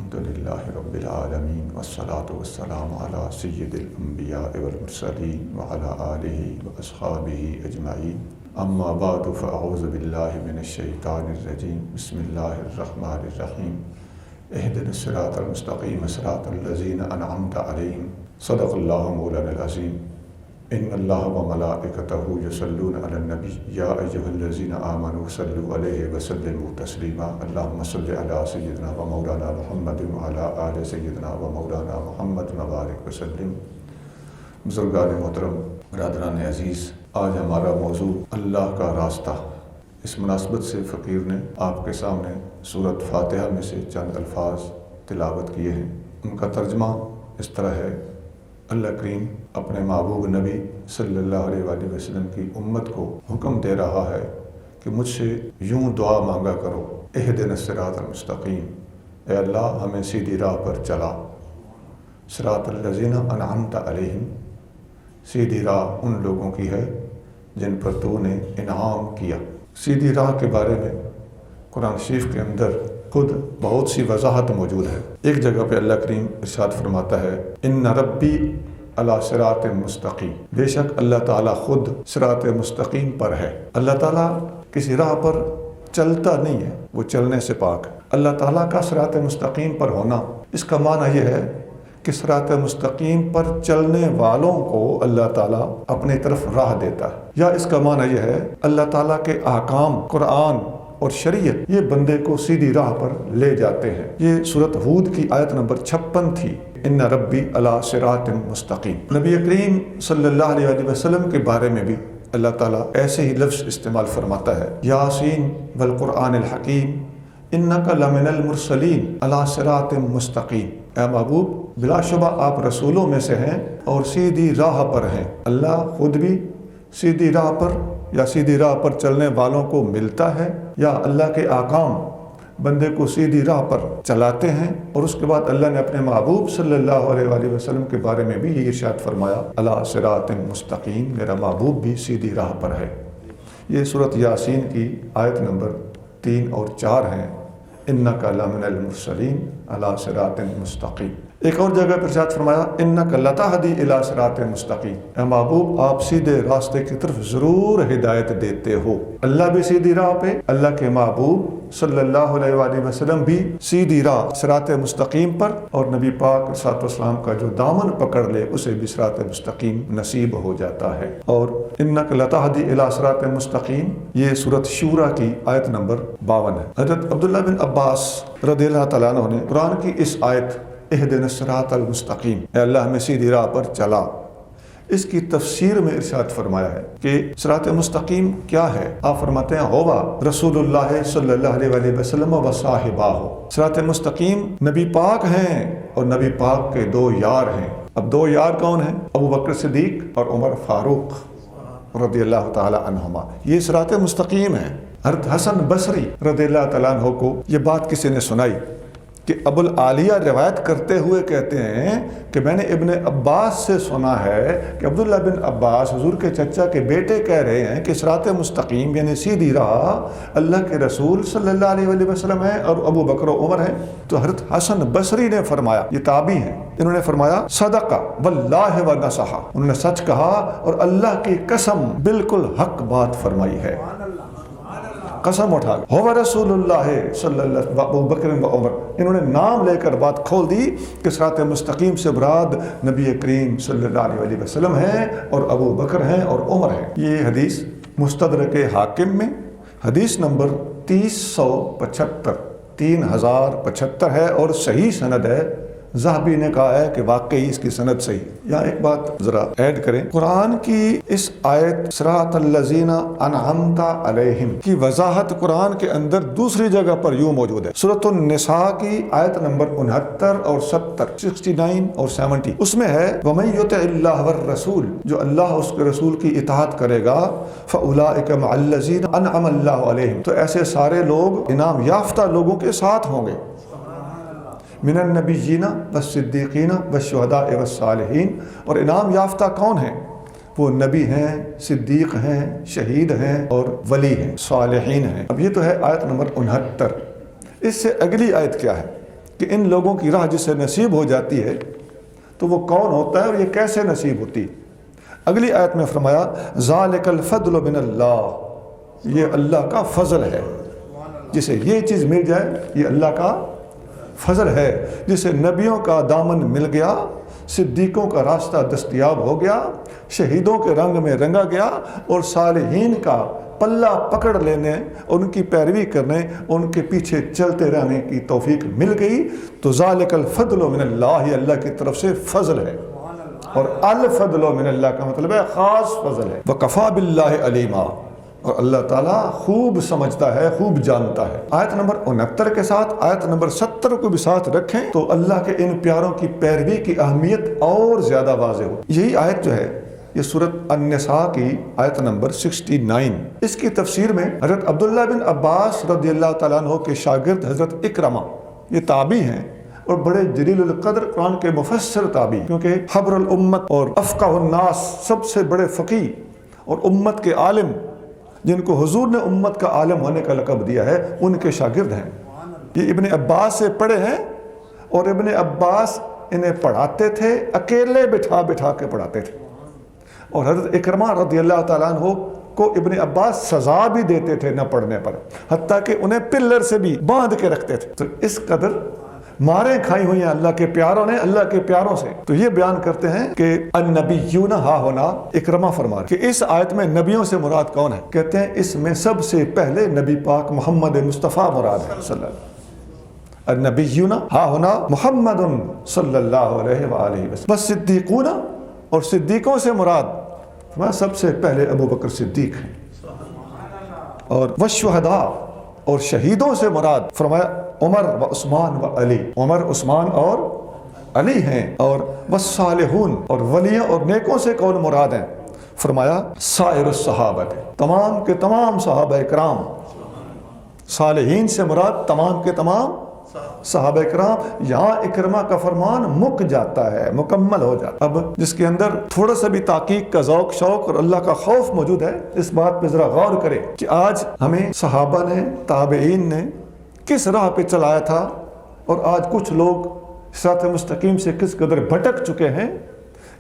الحمدللہ رب العالمین والصلاة والسلام علی سید الانبیاء والمرسلین وعلی آلہ واصحابہ اجمعین اما بعد فاعوذ باللہ من الشیطان الرجیم بسم اللہ الرحمن الرحیم اہدنا الصراط المستقیم صراط الذین انعمت علیہم صدق اللہ مولانا العظیم ان اللہ وملائکتہ یصلون علی النبی یا ایھا الذین آمنوا صلوا علیہ وسلموا تسلیما اللہم صل علی سیدنا و مولانا محمد وعلی آل سیدنا و مولانا محمد وبارک وسلم۔ بزرگان محترم، برادران عزیز، آج ہمارا موضوع اللہ کا راستہ۔ اس مناسبت سے فقیر نے آپ کے سامنے سورۃ فاتحہ میں سے چند الفاظ تلاوت کیے ہیں۔ ان کا ترجمہ اس طرح ہے: اللہ کریم اپنے محبوب نبی صلی اللہ علیہ وآلہ وسلم کی امت کو حکم دے رہا ہے کہ مجھ سے یوں دعا مانگا کرو: اہدنا الصراط المستقیم، اے اللہ ہمیں سیدھی راہ پر چلا۔ صراط الذین انعمت علیہم، سیدھی راہ ان لوگوں کی ہے جن پر تو نے انعام کیا۔ سیدھی راہ کے بارے میں قرآن شریف کے اندر خود بہت سی وضاحت موجود ہے۔ ایک جگہ پہ اللہ کریم ارشاد فرماتا ہے: ان ربی علی صراط مستقیم، بے شک اللہ تعالیٰ خود صراط مستقیم پر ہے۔ اللہ تعالیٰ کسی راہ پر چلتا نہیں ہے، وہ چلنے سے پاک ہے۔ اللہ تعالیٰ کا صراط مستقیم پر ہونا، اس کا معنی یہ ہے کہ صراط مستقیم پر چلنے والوں کو اللہ تعالیٰ اپنی طرف راہ دیتا ہے، یا اس کا معنی یہ ہے اللہ تعالیٰ کے احکام قرآن اور شریعت یہ بندے کو سیدھی راہ پر لے جاتے ہیں۔ یہ سورۃ ہود کی آیت نمبر 56 تھی، ان ربی علی صراط مستقیم۔ نبی کریم صلی اللہ علیہ وسلم کے بارے میں بھی اللہ تعالیٰ ایسے ہی لفظ استعمال فرماتا ہے: یاسین والقرآن الحکیم انک لمن المرسلین علی صراط مستقیم۔ اے محبوب، بلا شبہ آپ رسولوں میں سے ہیں اور سیدھی راہ پر ہیں۔ اللہ خود بھی سیدھی راہ پر یا سیدھی راہ پر چلنے والوں کو ملتا ہے، یا اللہ کے احکام بندے کو سیدھی راہ پر چلاتے ہیں۔ اور اس کے بعد اللہ نے اپنے محبوب صلی اللہ علیہ وآلہ وسلم کے بارے میں بھی یہ ارشاد فرمایا: علی صراط مستقیم، میرا محبوب بھی سیدھی راہ پر ہے۔ یہ سورۃ یاسین کی آیت نمبر 3 اور 4 ہیں: انک لمن المرسلین علی صراط مستقیم۔ ایک اور جگہ پر ارشاد فرمایا: انک لتہدی الی صراط مستقیم، اے محبوب آپ سیدھے راستے کی طرف ضرور ہدایت دیتے ہو۔ اللہ بھی سیدھی راہ پہ، اللہ کے محبوب صلی اللہ علیہ وآلہ وسلم بھی سیدھی راہ صراط مستقیم پر، اور نبی پاک صلی اللہ علیہ وسلم کا جو دامن پکڑ لے اسے بھی صراط مستقیم نصیب ہو جاتا ہے۔ اور انک لتہدی الی صراط مستقیم، یہ سورۃ شورى کی آیت نمبر 52 ہے۔ حضرت عبداللہ بن عباس رضی اللہ تعالیٰ عنہ نے قرآن کی اس آیت اہدنا الصراط المستقیم، اے اللہ ہمیں سیدھی راہ پر چلا، اس کی تفسیر میں ارشاد فرمایا ہے کہ صراط مستقیم کیا ہے۔ آپ فرماتے ہیں: ہوا رسول اللہ صلی اللہ علیہ وآلہ وسلم و صاحبہ۔ صراط مستقیم نبی پاک ہیں اور نبی پاک کے 2 یار ہیں۔ اب 2 یار کون ہیں؟ ابو بکر صدیق اور عمر فاروق رضی اللہ تعالی عنہما۔ یہ صراط مستقیم ہے۔ حضرت حسن بصری رضی اللہ تعالیٰ عنہ کو یہ بات کسی نے سنائی کہ ابو العالیہ روایت کرتے ہوئے کہتے ہیں کہ میں نے ابن عباس سے سنا ہے کہ عبداللہ بن عباس حضور کے چچا کے بیٹے کہہ رہے ہیں کہ صراط مستقیم یعنی سیدھی راہ اللہ کے رسول صلی اللہ علیہ وآلہ وسلم ہے اور ابو بکر و عمر ہیں۔ تو حضرت حسن بصری نے فرمایا، یہ تابعی ہیں، انہوں نے فرمایا: صدق واللہ ونصح، انہوں نے سچ کہا اور اللہ کی قسم بالکل حق بات فرمائی ہے۔ قسم اٹھا کے ہو رسول اللہ صلی اللہ علیہ وسلم ابو بکر و عمر، انہوں نے نام لے کر بات کھول دی کہ صراط مستقیم سے مراد نبی کریم صلی اللہ علیہ وآلہ وسلم ہیں اور ابو بکر ہیں اور عمر ہیں۔ یہ حدیث مستدرک حاکم میں حدیث نمبر 3075 ہے اور صحیح سند ہے۔ ذہبی نے کہا ہے کہ واقعی اس کی سند صحیح۔ یہاں ایک بات ذرا ایڈ کریں، قرآن کی اس آیت صراط الذین انعمت علیہم کی وضاحت قرآن کے اندر دوسری جگہ پر یوں موجود ہے۔ سورۃ النساء کی آیت نمبر 69 اور 70، 69 اور 70، اس میں ہے: وَمَن یُطِعِ اللَّهَ وَالرَّسُولَ، جو اللہ اس کے رسول کی اطاعت کرے گا، فَأُولَٰئِکَ مَعَ الَّذِينَ أَنْعَمَ اللَّهُ عَلَيْهِمْ، تو ایسے سارے لوگ انعام یافتہ لوگوں کے ساتھ ہوں گے۔ من النبیین والصدیقین والشہداء والصالحین، اور انعام یافتہ کون ہیں؟ وہ نبی ہیں، صدیق ہیں، شہید ہیں اور ولی ہیں، صالحین ہیں۔ اب یہ تو ہے آیت نمبر 69۔ اس سے اگلی آیت کیا ہے کہ ان لوگوں کی راہ جسے نصیب ہو جاتی ہے تو وہ کون ہوتا ہے اور یہ کیسے نصیب ہوتی ہے۔ اگلی آیت میں فرمایا ذالک الفضل من اللہ، یہ اللہ کا فضل ہے، جسے یہ چیز مل جائے یہ اللہ کا فضل ہے۔ جسے نبیوں کا دامن مل گیا، صدیقوں کا راستہ دستیاب ہو گیا، شہیدوں کے رنگ میں رنگا گیا، اور صالحین کا پلہ پکڑ لینے، ان کی پیروی کرنے، ان کے پیچھے چلتے رہنے کی توفیق مل گئی، تو ذالک الفضل من اللہ، یہ اللہ کی طرف سے فضل ہے۔ اور الفضل من اللہ کا مطلب ہے خاص فضل ہے۔ وَكَفَى بِاللَّهِ عَلِيمًا، اور اللہ تعالیٰ خوب سمجھتا ہے، خوب جانتا ہے۔ آیت نمبر 69 کے ساتھ آیت نمبر 70 کو بھی ساتھ رکھیں تو اللہ کے ان پیاروں کی پیروی کی اہمیت اور زیادہ واضح ہو۔ یہی آیت جو ہے یہ سورۃ النساء کی آیت نمبر 69، اس کی تفسیر میں حضرت عبداللہ بن عباس رضی اللہ تعالیٰ عنہ کے شاگرد حضرت اکرمہ، یہ تابعی ہیں اور بڑے جلیل القدر قرآن کے مفسر تابعی، کیونکہ حبر الامت اور افقہ الناس، سب سے بڑے فقیہ اور امت کے عالم، جن کو حضور نے امت کا عالم ہونے کا لقب دیا ہے، ان کے شاگرد ہیں۔ یہ ابن عباس سے پڑھے ہیں، اور ابن عباس انہیں پڑھاتے تھے، اکیلے بٹھا بٹھا کے پڑھاتے تھے، اور حضرت اکرمہ رضی اللہ تعالیٰ عنہ کو ابن عباس سزا بھی دیتے تھے نہ پڑھنے پر، حتیٰ کہ انہیں پلر سے بھی باندھ کے رکھتے تھے۔ تو اس قدر ماریں کھائی ہوئی ہیں اللہ کے پیاروں نے اللہ کے پیاروں سے۔ تو یہ بیان کرتے ہیں کہ النبیون ہا ہونا، اکرمہ فرما رہے کہ اس آیت میں نبیوں سے مراد کون ہے؟ کہتے ہیں اس میں سب سے پہلے نبی پاک محمد مصطفیٰ مراد ہے صلی اللہ علیہ وسلم۔ النبیون ہا ہونا محمد صلی اللہ علیہ وآلہ وسلم۔ بس صدیقون، اور صدیقوں سے مراد سب سے پہلے ابو بکر صدیق ہیں، اور والشہداء، اور شہیدوں سے مراد فرمایا عمر و عثمان و علی، عمر عثمان اور علی ہیں، اور والصالحون، اور ولیوں اور نیکوں سے کون مراد ہیں؟ فرمایا سائر الصحابہ، تمام کے تمام صحابہ کرام۔ صالحین سے مراد تمام کے تمام صحابہ کرام۔ یہاں اکرمہ کا فرمان مک جاتا ہے، مکمل ہو جاتا ہے۔ اب جس کے اندر تھوڑا سا بھی تحقیق کا ذوق شوق اور اللہ کا خوف موجود ہے، اس بات پہ ذرا غور کرے کہ آج ہمیں صحابہ نے، تابعین نے کس راہ پہ چلایا تھا، اور آج کچھ لوگ صراط مستقیم سے کس قدر بھٹک چکے ہیں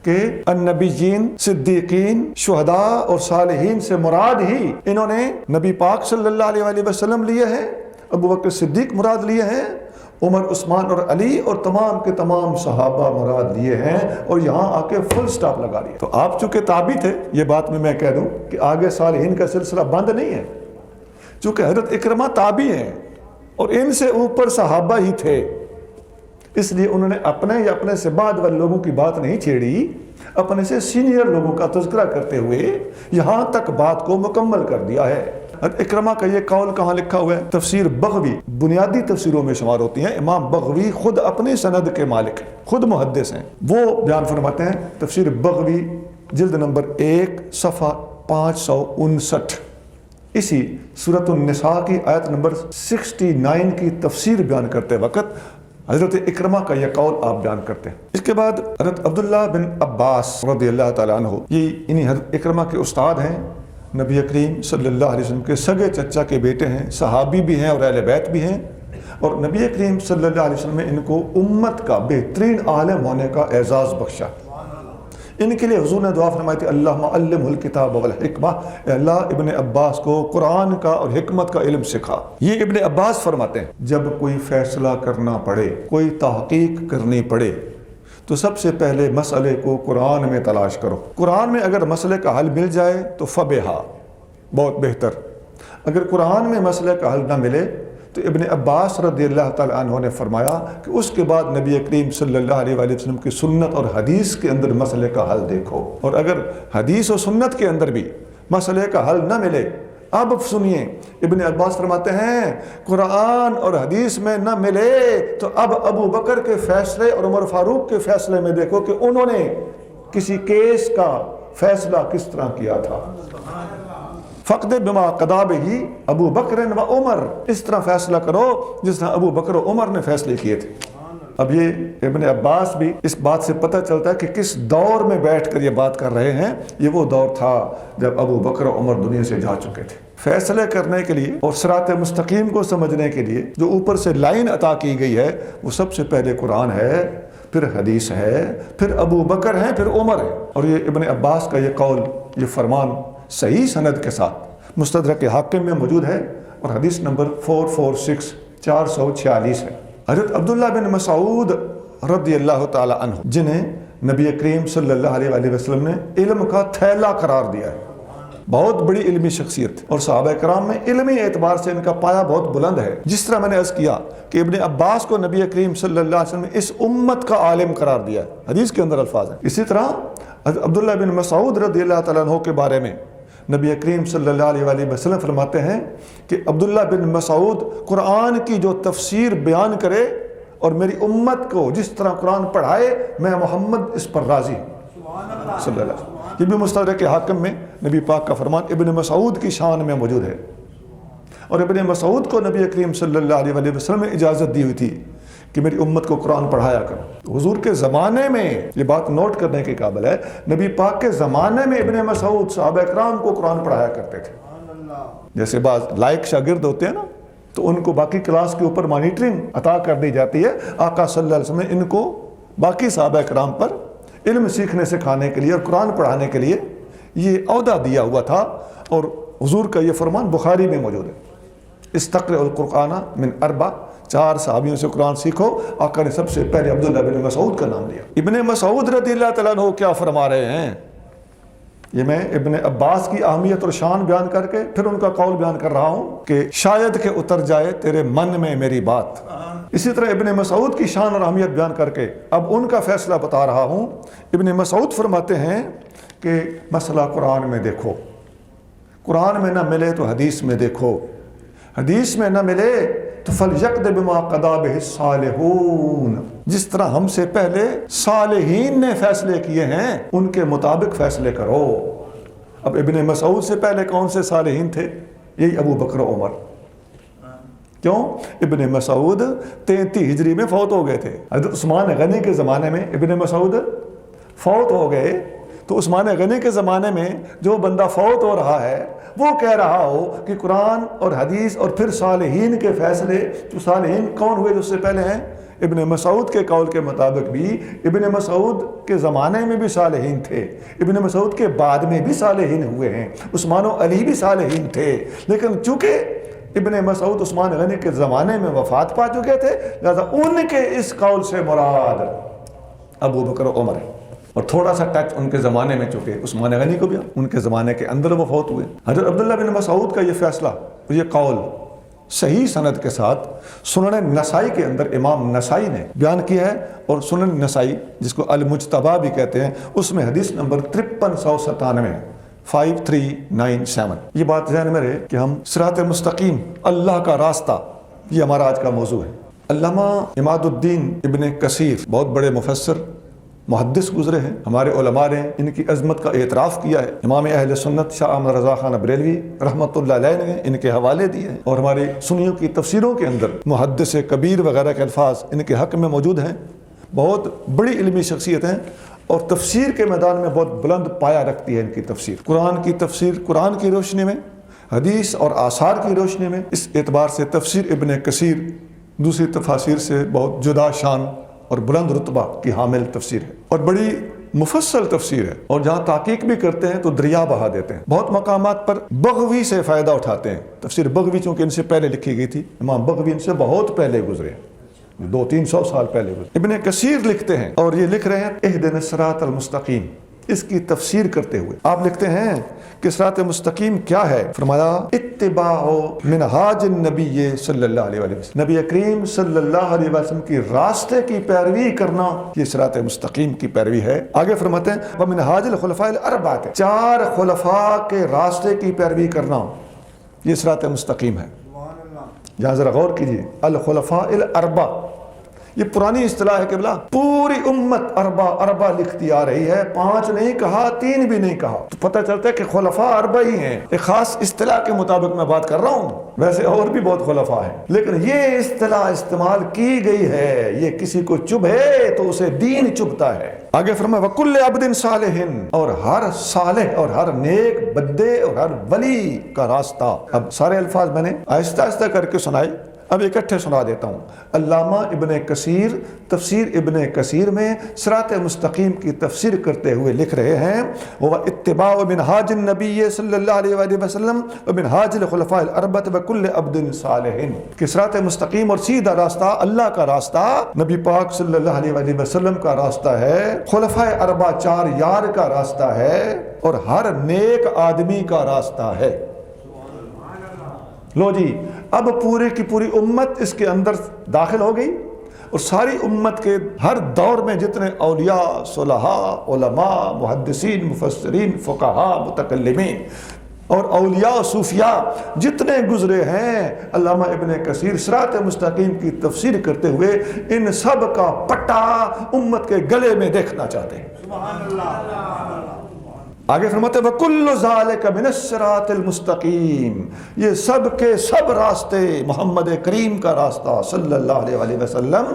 کہ النبیین، صدیقین، شہداء اور صالحین سے مراد ہی انہوں نے نبی پاک صلی اللہ علیہ وآلہ وسلم لیے ہیں، ابو بکر صدیق مراد لیے ہیں، عمر عثمان اور علی اور تمام کے تمام صحابہ مراد لیے ہیں، اور یہاں آ کے فل سٹاپ لگا لیا۔ تو آپ چونکہ تابعی تھے، یہ بات میں کہہ دوں کہ آگے صالحین کا سلسلہ بند نہیں ہے، چونکہ حضرت اکرمہ تابعی ہیں اور ان سے اوپر صحابہ ہی تھے، اس لیے انہوں نے اپنے یا اپنے سے بعد والے لوگوں کی بات نہیں چھیڑی، اپنے سے سینئر لوگوں کا تذکرہ کرتے ہوئے یہاں تک بات کو مکمل کر دیا ہے۔ اکرمہ کا یہ قول کہاں لکھا ہوا ہے؟ تفسیر بغوی، بنیادی تفسیروں میں شمار ہوتی ہیں۔ امام بغوی خود اپنی سند کے مالک ہیں، خود محدث ہیں، وہ بیان فرماتے ہیں تفسیر بغوی جلد نمبر 1 صفحہ 559، اسی سورۃ النساء کی آیت نمبر 69 کی تفسیر بیان کرتے وقت حضرت اکرمہ کا یہ قول آپ بیان کرتے ہیں۔ اس کے بعد حضرت عبداللہ بن عباس رضی اللہ تعالیٰ عنہ، یہ انہی حضرت اکرمہ کے استاد ہیں، نبی کریم صلی اللہ علیہ وسلم کے سگے چچا کے بیٹے ہیں، صحابی بھی ہیں اور اہل بیت بھی ہیں، اور نبی کریم صلی اللہ علیہ وسلم نے ان کو امت کا بہترین عالم ہونے کا اعزاز بخشا۔ ان کے لیے حضور نے دعا فرمائی تھی اللہم علمہ الکتاب والحکمہ، اے اللہ ابن عباس کو قرآن کا اور حکمت کا علم سکھا۔ یہ ابن عباس فرماتے ہیں جب کوئی فیصلہ کرنا پڑے، کوئی تحقیق کرنی پڑے، تو سب سے پہلے مسئلے کو قرآن میں تلاش کرو۔ قرآن میں اگر مسئلے کا حل مل جائے تو فبہا، بہت بہتر۔ اگر قرآن میں مسئلے کا حل نہ ملے تو ابن عباس رضی اللہ تعالیٰ عنہ نے فرمایا کہ اس کے بعد نبی کریم صلی اللہ علیہ وآلہ وسلم کی سنت اور حدیث کے اندر مسئلے کا حل دیکھو، اور اگر حدیث و سنت کے اندر بھی مسئلے کا حل نہ ملے، اب سنیے ابن عباس فرماتے ہیں قرآن اور حدیث میں نہ ملے تو اب ابو بکر کے فیصلے اور عمر فاروق کے فیصلے میں دیکھو کہ انہوں نے کسی کیس کا فیصلہ کس طرح کیا تھا۔ فقد بما قضا بہ ابو بکر و عمر، اس طرح فیصلہ کرو جس طرح ابو بکر و عمر نے فیصلے کیے تھے۔ اب یہ ابن عباس بھی اس بات سے پتہ چلتا ہے کہ کس دور میں بیٹھ کر یہ بات کر رہے ہیں، یہ وہ دور تھا جب ابو بکر و عمر دنیا سے جا چکے تھے۔ فیصلے کرنے کے لیے اور صراط مستقیم کو سمجھنے کے لیے جو اوپر سے لائن عطا کی گئی ہے وہ سب سے پہلے قرآن ہے، پھر حدیث ہے، پھر ابو بکر ہے، پھر عمر ہے۔ اور یہ ابن عباس کا یہ قول، یہ فرمان صحیح سند کے ساتھ مستدرک حاکم میں موجود ہے اور حدیث نمبر 446 ہے۔ حضرت عبداللہ بن مسعود رضی اللہ تعالی عنہ، جنہیں نبی کریم صلی اللہ علیہ وسلم نے علم کا تھیلا قرار دیا ہے، بہت بڑی علمی شخصیت، اور صحابہ کرام میں علمی اعتبار سے ان کا پایہ بہت بلند ہے۔ جس طرح میں نے عرض کیا کہ ابن عباس کو نبی کریم صلی اللہ علیہ وسلم نے اس امت کا عالم قرار دیا ہے، حدیث کے اندر الفاظ ہیں۔ اسی طرح عبداللہ بن مسعود رضی اللہ تعالیٰ عنہ کے بارے میں نبی کریم صلی اللہ علیہ وسلم فرماتے ہیں کہ عبداللہ بن مسعود قرآن کی جو تفسیر بیان کرے اور میری امت کو جس طرح قرآن پڑھائے، میں محمد اس پر راضی ہوں صلی اللہ علیہ وسلم۔ یہ بھی مستدرک حاکم میں نبی پاک کا فرمان ابن مسعود کی شان میں موجود ہے، اور ابن مسعود کو نبی کریم صلی اللہ علیہ وسلم نے اجازت دی ہوئی تھی کہ میری امت کو قرآن پڑھایا کرو۔ حضور کے زمانے میں یہ بات نوٹ کرنے کے قابل ہے، نبی پاک کے زمانے میں ابن مسعود صحابہ کرام کو قرآن پڑھایا کرتے تھے۔ جیسے بعض لائق شاگرد ہوتے ہیں نا، تو ان کو باقی کلاس کے اوپر مانیٹرنگ عطا کر دی جاتی ہے۔ آقا صلی اللہ علیہ وسلم نے ان کو باقی صحابہ کرام پر علم سیکھنے سکھانے کے لیے اور قرآن پڑھانے کے لیے یہ عہدہ دیا ہوا تھا، اور حضور کا یہ فرمان بخاری میں موجود ہے، استقرئ القرآن من 4 4 صحابیوں سے قرآن سیکھو۔ آقا نے سب سے پہلے عبداللہ بن مسعود کا نام لیا۔ ابن مسعود رضی اللہ تعالیٰ عنہ کیا فرما رہے ہیں؟ یہ میں ابن عباس کی اہمیت اور شان بیان کر کے پھر ان کا قول بیان کر رہا ہوں کہ شاید کہ اتر جائے تیرے من میں میری بات۔ اسی طرح ابن مسعود کی شان اور اہمیت بیان کر کے اب ان کا فیصلہ بتا رہا ہوں۔ ابن مسعود فرماتے ہیں کہ مسئلہ قرآن میں دیکھو، قرآن میں نہ ملے تو حدیث میں دیکھو، حدیث میں نہ ملے تو فَلْيَقْضِ بِمَا قَضَىٰ بِهِ الصَّالِحُونَ، جس طرح ہم سے پہلے صالحین نے فیصلے کیے ہیں ان کے مطابق فیصلے کرو۔ اب ابن مسعود سے پہلے کون سے صالحین تھے؟ یہی ابو بکر و عمر۔ کیوں؟ ابن مسعود 33 ہجری میں فوت ہو گئے تھے۔ حضرت عثمان غنی کے زمانے میں ابن مسعود فوت ہو گئے، تو عثمان غنی کے زمانے میں جو بندہ فوت ہو رہا ہے وہ کہہ رہا ہو کہ قرآن اور حدیث اور پھر صالحین کے فیصلے، تو صالحین کون ہوئے جو اس سے پہلے ہیں؟ ابن مسعود کے قول کے مطابق بھی ابن مسعود کے زمانے میں بھی صالحین تھے، ابن مسعود کے بعد میں بھی صالحین ہوئے ہیں، عثمان و علی بھی صالحین تھے، لیکن چونکہ ابن مسعود عثمان غنی کے زمانے میں وفات پا چکے تھے، لہذا ان کے اس قول سے مراد ابو بکر و عمر ہے، اور تھوڑا سا ٹچ ان کے زمانے میں، چونکہ عثمان غنی کو بھی ان کے زمانے کے اندر وہ فوت ہوئے۔ حضرت عبداللہ بن مسعود کا یہ فیصلہ، یہ قول صحیح سند کے ساتھ سنن نسائی کے اندر امام نسائی نے بیان کیا ہے، اور سنن نسائی جس کو المجتبی بھی کہتے ہیں، اس میں حدیث نمبر 5397 5397۔ یہ بات ذہن میں رہے کہ ہم صراط مستقیم، اللہ کا راستہ، یہ ہمارا آج کا موضوع ہے۔ علامہ عماد الدین ابن کثیر بہت بڑے مفسر محدث گزرے ہیں، ہمارے علماء نے ان کی عظمت کا اعتراف کیا ہے۔ امام اہل سنت شاہ احمد رضا خان بریلوی رحمۃ اللہ علیہ نے ان کے حوالے دیے ہیں، اور ہماری سنیوں کی تفسیروں کے اندر محدث کبیر وغیرہ کے الفاظ ان کے حق میں موجود ہیں۔ بہت بڑی علمی شخصیت ہیں، اور تفسیر کے میدان میں بہت بلند پایہ رکھتی ہے ان کی تفسیر۔ قرآن کی تفسیر قرآن کی روشنی میں، حدیث اور آثار کی روشنی میں، اس اعتبار سے تفسیر ابن کثیر دوسری تفاسیر سے بہت جدا شان اور بلند رتبہ کی حامل تفسیر ہے، اور بڑی مفصل تفسیر ہے، اور جہاں تحقیق بھی کرتے ہیں تو دریا بہا دیتے ہیں۔ بہت مقامات پر بغوی سے فائدہ اٹھاتے ہیں۔ تفسیر بغوی چونکہ ان سے پہلے لکھی گئی تھی، امام بغوی ان سے بہت پہلے گزرے، 200-300 سال پہلے گزرے۔ ابن کثیر لکھتے ہیں، اور یہ لکھ رہے ہیں اہدنا الصراط المستقیم، اس کی تفسیر کرتے ہوئے آپ لکھتے ہیں کہ صراط مستقیم کیا ہے؟ فرمایا اتباع منہاج النبی صلی اللہ علیہ وسلم، نبی کریم صلی اللہ علیہ وسلم کی راستے کی پیروی کرنا، یہ صراط مستقیم کی پیروی ہے۔ آگے فرماتے ہیں ومنہاج الخلفاء الاربعہ، 4 خلفاء کے راستے کی پیروی کرنا، یہ صراط مستقیم ہے۔ یہاں ذرا غور کیجیے، الخلفاء الاربعہ، یہ پرانی اصطلاح ہے قبلہ. پوری امت اربع لکھتی آ رہی ہے، 5 نہیں کہا، 3 بھی نہیں کہا. تو پتہ چلتا ہے کہ خلفاء اربع ہی ہیں. ایک خاص اصطلاح کے مطابق میں بات کر رہا ہوں، ویسے اور بھی بہت خلفاء ہیں، لیکن یہ اصطلاح استعمال کی گئی ہے. یہ کسی کو چبھے تو اسے دین چبھتا ہے. آگے فرمایا وَكُلِّ عَبْدٍ صَالِحٍ، اور ہر صالح اور ہر نیک بندے اور ہر ولی کا راستہ. اب سارے الفاظ میں نے آہستہ آہستہ کر کے سنائے، اب اکٹھے سنا دیتا ہوں. علامہ ابن کثیر تفسیر ابن کثیر میں صراط مستقیم کی تفسیر کرتے ہوئے لکھ رہے ہیں وہ اتباع منہاج النبی صلی اللہ علیہ وآلہ وسلم ومنہاج الخلفاء الاربعۃ وکل عبد صالح، کہ صراط مستقیم اور سیدھا راستہ اللہ کا راستہ نبی پاک صلی اللہ علیہ وآلہ وسلم کا راستہ ہے، خلفاء اربعہ 4 یار کا راستہ ہے، اور ہر نیک آدمی کا راستہ ہے. لو جی، اب پورے کی پوری امت اس کے اندر داخل ہو گئی، اور ساری امت کے ہر دور میں جتنے اولیاء، صلحاء، علماء، محدثین، مفسرین، فقہاء، متکلمین اور اولیاء صوفیاء جتنے گزرے ہیں، علامہ ابن کثیر صراط مستقیم کی تفسیر کرتے ہوئے ان سب کا پٹا امت کے گلے میں دیکھنا چاہتے ہیں. سبحان اللہ. آگے فرماتے ہیں وَكُلُّ ذَلِكَ مِنَ الصِّرَاطِ الْمُسْتَقِيمِ، یہ سب کے سب راستے محمد کریم کا راستہ صلی اللہ علیہ وآلہ وسلم،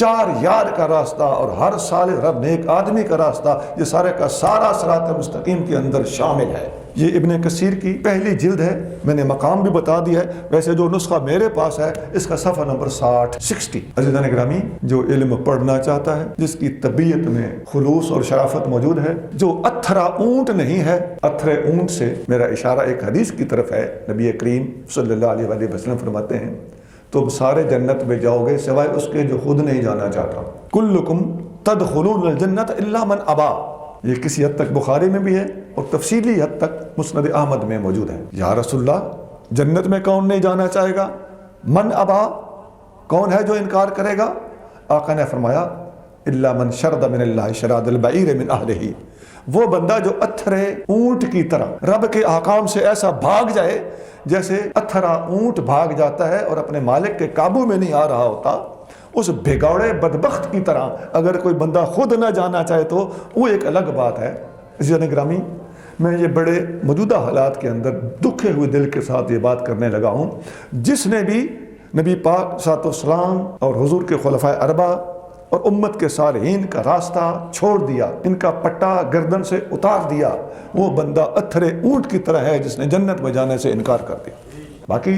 4 یار کا راستہ اور ہر صالح رب نیک آدمی کا راستہ، یہ سارے کا سارا صراط مستقیم کے اندر شامل ہے. یہ ابن کثیر کی پہلی جلد ہے، میں نے مقام بھی بتا دیا ہے. ویسے جو نسخہ میرے پاس ہے اس کا صفحہ نمبر 60. عزیزان گرامی، جو علم پڑھنا چاہتا ہے، جس کی طبیعت میں خلوص اور شرافت موجود ہے، جو اتھرا اونٹ نہیں ہے، اتھرے اونٹ سے میرا اشارہ ایک حدیث کی طرف ہے. نبی کریم صلی اللہ علیہ وآلہ وسلم فرماتے ہیں تم سارے جنت میں جاؤ گے سوائے اس کے جو خود نہیں جانا چاہتا. کلکم تدخلون الجنت الا من ابا، یہ کسی حد تک بخاری میں بھی ہے اور تفصیلی حد تک مسند احمد میں موجود ہے. یا رسول اللہ، جنت میں کون نہیں جانا چاہے گا؟ من ابا، کون ہے جو انکار کرے گا؟ آقا نے فرمایا الا من شرد من اللہ شراد البعیر من اہلہ، وہ بندہ جو اتھرے اونٹ کی طرح رب کے احکام سے ایسا بھاگ جائے جیسے اتھرا اونٹ بھاگ جاتا ہے اور اپنے مالک کے قابو میں نہیں آ رہا ہوتا، اس بھگوڑے بدبخت کی طرح اگر کوئی بندہ خود نہ جانا چاہے تو وہ ایک الگ بات ہے. عزیزان گرامی، میں یہ بڑے موجودہ حالات کے اندر دکھے ہوئے دل کے ساتھ یہ بات کرنے لگا ہوں. جس نے بھی نبی پاک صلی اللہ علیہ وسلم اور حضور کے خلفاء اربعہ اور امت کے صالحین کا راستہ چھوڑ دیا، ان کا پٹا گردن سے اتار دیا، وہ بندہ اتھرے اونٹ کی طرح ہے جس نے جنت میں جانے سے انکار کر دیا. باقی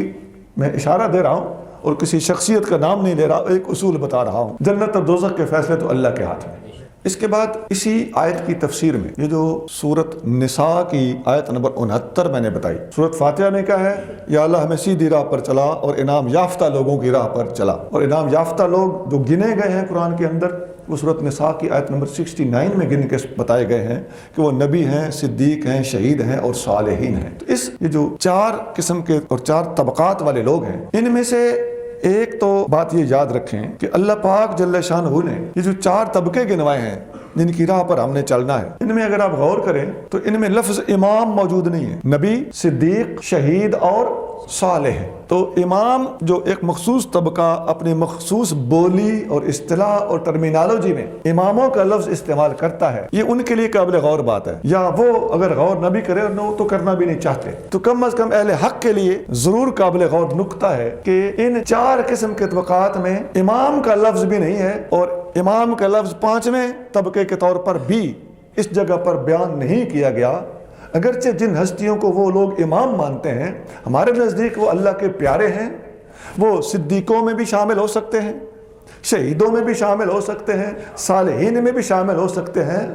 میں اشارہ دے رہا ہوں اور کسی شخصیت کا نام نہیں لے رہا، ایک اصول بتا رہا ہوں. جنت اور دوزخ کے فیصلے تو اللہ کے ہاتھ میں. اس کے بعد اسی آیت کی تفسیر میں یہ جو سورت نساء کی آیت نمبر 69 میں نے بتائی، سورت فاتحہ نے کہا ہے یا اللہ ہمیں سیدھی راہ پر چلا اور انعام یافتہ لوگوں کی راہ پر چلا. اور انعام یافتہ لوگ جو گنے گئے ہیں قرآن کے اندر، وہ سورت نساء کی آیت نمبر 69 میں گن کے بتائے گئے ہیں کہ وہ نبی ہیں، صدیق ہیں، شہید ہیں اور صالحین ہیں. تو یہ جو 4 قسم کے اور 4 طبقات والے لوگ ہیں، ان میں سے ایک تو بات یہ یاد رکھیں کہ اللہ پاک جل شانہ نے یہ جو 4 طبقے گنوائے ہیں جن کی راہ پر ہم نے چلنا ہے، ان میں اگر آپ غور کریں تو ان میں لفظ امام موجود نہیں ہے. نبی، صدیق، شہید اور صالح. تو امام جو ایک مخصوص طبقہ اپنی مخصوص بولی اور اصطلاح اور ٹرمینالوجی میں اماموں کا لفظ استعمال کرتا ہے، یہ ان کے لیے قابل غور بات ہے. یا وہ اگر غور نہ بھی کرے اور تو کرنا بھی نہیں چاہتے، تو کم از کم اہل حق کے لیے ضرور قابل غور نکتہ ہے کہ ان 4 قسم کے طبقات میں امام کا لفظ بھی نہیں ہے، اور امام کا لفظ 5ویں طبقے کے طور پر بھی اس جگہ پر بیان نہیں کیا گیا. اگرچہ جن ہستیوں کو وہ لوگ امام مانتے ہیں، ہمارے نزدیک وہ اللہ کے پیارے ہیں، وہ صدیقوں میں بھی شامل ہو سکتے ہیں، شہیدوں میں بھی شامل ہو سکتے ہیں، صالحین میں بھی شامل ہو سکتے ہیں.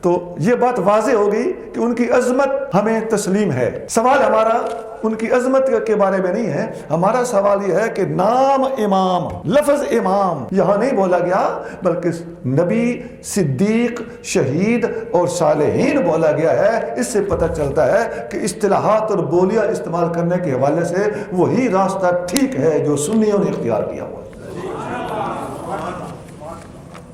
تو یہ بات واضح ہو گئی کہ ان کی عظمت ہمیں تسلیم ہے. سوال ہمارا ان کی عظمت کے بارے میں نہیں ہے، ہمارا سوال یہ ہے کہ نام امام، لفظ امام یہاں نہیں بولا گیا، بلکہ نبی، صدیق، شہید اور صالحین بولا گیا ہے. اس سے پتہ چلتا ہے کہ اصطلاحات اور بولیاں استعمال کرنے کے حوالے سے وہی راستہ ٹھیک ہے جو سنیوں نے اختیار کیا ہوا.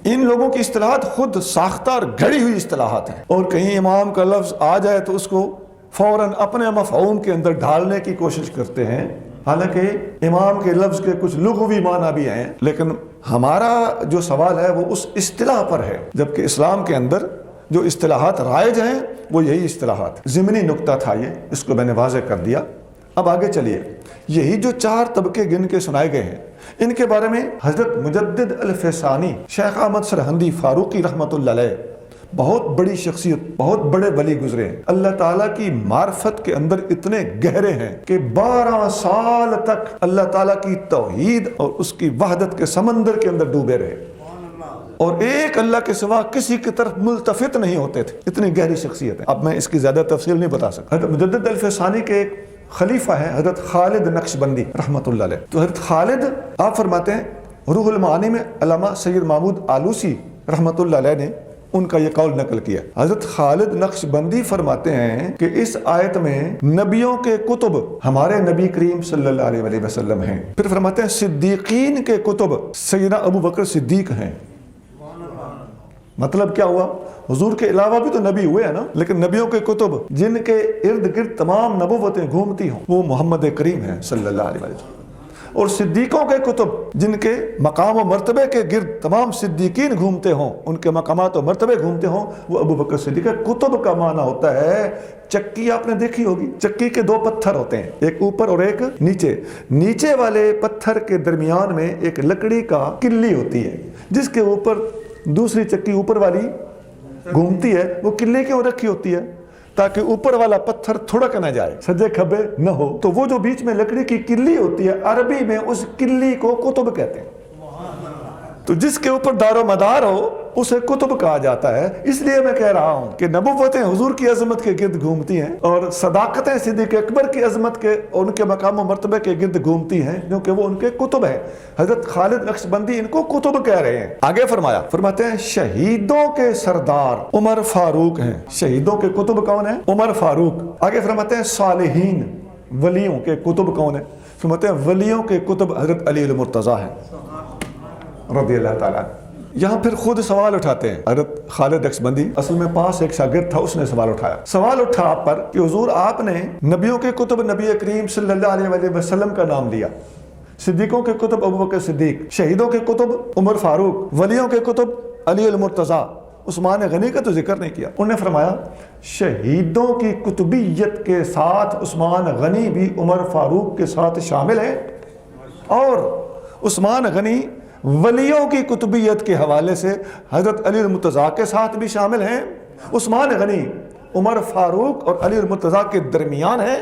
ان لوگوں کی اصطلاحات خود ساختہ اور گھڑی ہوئی اصطلاحات ہیں، اور کہیں امام کا لفظ آ جائے تو اس کو فوراً اپنے مفہوم کے اندر ڈھالنے کی کوشش کرتے ہیں. حالانکہ امام کے لفظ کے کچھ لغوی معنی بھی ہیں، لیکن ہمارا جو سوال ہے وہ اس اصطلاح پر ہے، جبکہ اسلام کے اندر جو اصطلاحات رائج ہیں وہ یہی اصطلاحات۔ ضمنی نکتہ تھا یہ، اس کو میں نے واضح کر دیا۔ اب آگے چلیے، یہی جو 4 طبقے گن کے سنائے گئے ہیں، ان کے بارے میں حضرت مجدد الفسانی شیخ احمد سرہندی فاروقی رحمۃ اللہ علیہ، بہت بڑی شخصیت، بہت بڑے ولی گزرے ہیں، اللہ تعالیٰ کی معرفت کے اندر اتنے گہرے ہیں کہ 12 سال تک اللہ تعالیٰ کی توحید اور اس کی وحدت کے سمندر کے اندر ڈوبے رہے، اور ایک اللہ کے سوا کسی کی طرف ملتفت نہیں ہوتے تھے۔ اتنی گہری شخصیت ہے، اب میں اس کی زیادہ تفصیل نہیں بتا سکتا۔ حضرت مجدد الفسانی کے ایک خلیفہ ہیں حضرت خالد نقشبندی رحمۃ اللہ علیہ، تو حضرت خالد آپ فرماتے ہیں، روح المعانی میں علامہ سید محمود آلوسی رحمۃ اللہ علیہ نے ان کا یہ قول نقل کیا۔ حضرت خالد نقشبندی فرماتے ہیں کہ اس آیت میں نبیوں کے کتب ہمارے نبی کریم صلی اللہ علیہ وآلہ وسلم ہیں، پھر فرماتے ہیں صدیقین کے کتب سیدنا ابو بکر صدیق ہیں۔ مطلب کیا ہوا؟ حضور کے علاوہ بھی تو نبی ہوئے ہیں نا، لیکن نبیوں کے کتب جن کے ارد گرد تمام نبوتیں گھومتی ہوں وہ محمد کریم ہیں صلی اللہ علیہ وسلم، اور صدیقوں کے کتب جن کے مقام و مرتبے کے گرد تمام صدیقین گھومتے ہوں، ان کے مقامات و مرتبے گھومتے ہوں، وہ ابو بکر صدیق ہے۔ کتب کا معنی ہوتا ہے چکی، آپ نے دیکھی ہوگی، چکی کے 2 پتھر ہوتے ہیں، ایک اوپر اور ایک نیچے، نیچے والے پتھر کے درمیان میں ایک لکڑی کا کلی ہوتی ہے جس کے اوپر دوسری چکی اوپر والی گھومتی ہے۔ وہ کلے کیوں رکھی ہوتی ہے؟ تاکہ اوپر والا پتھر تھڑک نہ جائے، سجے کھبے نہ ہو۔ تو وہ جو بیچ میں لکڑی کی کلی ہوتی ہے، عربی میں اس کلی کو کتب کہتے ہیں۔ تو جس کے اوپر دار و مدار ہو اسے کتب کہا جاتا ہے۔ اس لیے میں کہہ رہا ہوں کہ نبوتیں حضور کی عظمت کے گرد گھومتی ہیں، اور صداقتیں صدیق اکبر کی عظمت کے اور ان کے مقام و مرتبے کے گرد گھومتی ہیں، کیونکہ وہ ان کے کتب ہیں۔ حضرت خالد نقشبندی ان کو کتب کہہ رہے ہیں۔ آگے فرماتے ہیں شہیدوں کے سردار عمر فاروق ہیں۔ شہیدوں کے کتب کون ہیں؟ عمر فاروق۔ آگے فرماتے ہیں صالحین، ولیوں کے کتب کون ہیں؟ فرماتے ہیں ولیوں کے کتب حضرت علی المرتضیٰ ہیں رضی اللہ تعالیٰ عنہ۔ یہاں پھر خود سوال اٹھاتے ہیں حضرت خالد نقشبندی، اصل میں پاس ایک شاگرد تھا، اس نے سوال اٹھا آپ پر کہ حضور آپ نے نبیوں کے کتب نبی کریم صلی اللہ علیہ وآلہ وسلم کا نام لیا، صدیقوں کے کتب ابو بکر صدیق، شہیدوں کے کتب عمر فاروق، ولیوں کے کتب علی المرتضیٰ، عثمان غنی کا تو ذکر نہیں کیا۔ انہوں نے فرمایا شہیدوں کی کتبیت کے ساتھ عثمان غنی بھی عمر فاروق کے ساتھ شامل ہیں، اور عثمان غنی ولیوں کی کتبیت کے حوالے سے حضرت علی المرتضیٰ کے ساتھ بھی شامل ہیں۔ عثمان غنی عمر فاروق اور علی المرتضیٰ کے درمیان ہے،